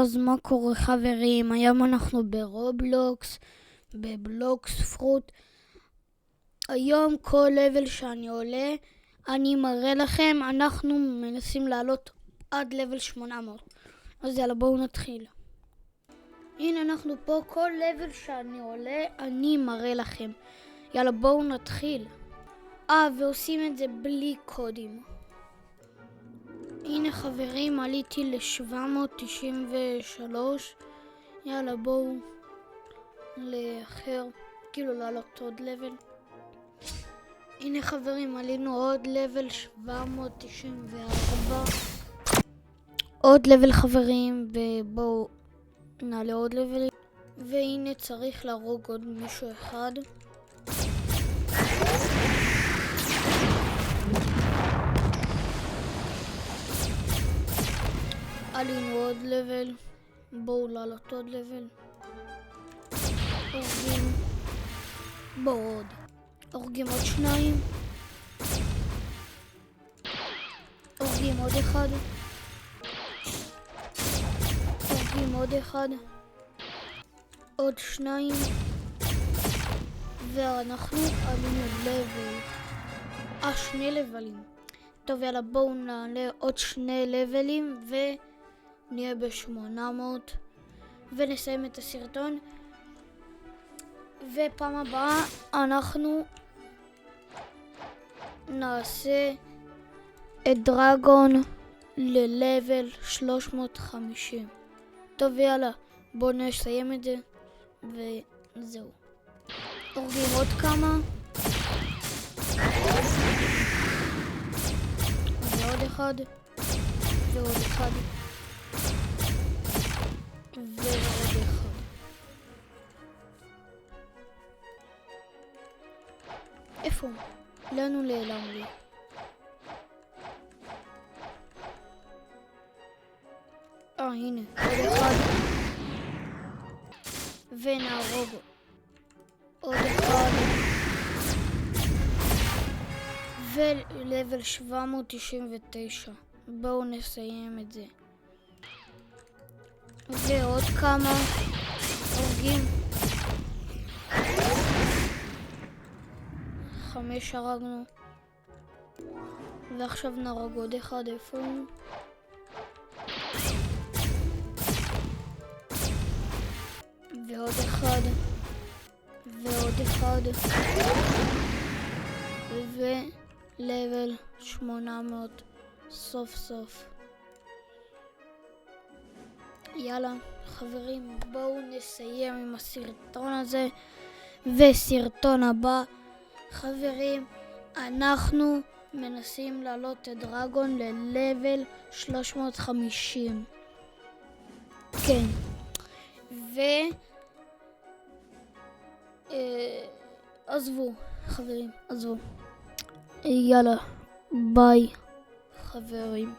אז מה קורה חברים? היום אנחנו ברובלוקס, בבלוקס פרוט. היום כל לבל שאני עולה, אני מראה לכם, אנחנו מנסים לעלות עד לבל 800. אז יאללה, בואו נתחיל. הנה אנחנו פה, כל לבל שאני עולה, אני מראה לכם. יאללה, בואו נתחיל. ועושים את זה בלי קודים. הנה חברים, עליתי ל-793. יאללה, בואו לאחר, כאילו לעלות עוד לבל. הנה חברים, עלינו עוד לבל 794. עוד לבל חברים, ובואו נעלה עוד לבל. והנה צריך להרוג עוד מישהו אחד. עלינו עוד לבל, בואו לעלות עוד לבל. הורגים, בואו עוד. הורגים עוד שניים. הורגים עוד אחד. הורגים עוד אחד. עוד שניים. ואנחנו עלינו לבל. שני לבלים. טוב, יאללה, בואו נעלה עוד 2 לבלים ונהיה ב-800 ונסיים את הסרטון. ופעם הבאה אנחנו נעשה את דרגון ללבל 350. טוב, יאללה, בואו נסיים את זה וזהו. הורגים עוד כמה. ועוד אחד, ועוד אחד, ועוד אחד. איפה? לאן הוא נעלם לי? הנה, עוד אחד. ונהרוג עוד אחד. ולבל 799. בואו נסיים את זה. ועוד כמה הורגים. 5 הרגנו. ועכשיו נהרוג עוד אחד. איפה הוא? ועוד אחד. ועוד אחד. לבל 800 סוף סוף. יאללה חברים, בואו נסיים עם הסרטון הזה, וסרטון הבא חברים, אנחנו מנסים לעלות את דרגון ללבל 350. כן, עזבו חברים, עזבו. יאללה, ביי חברים.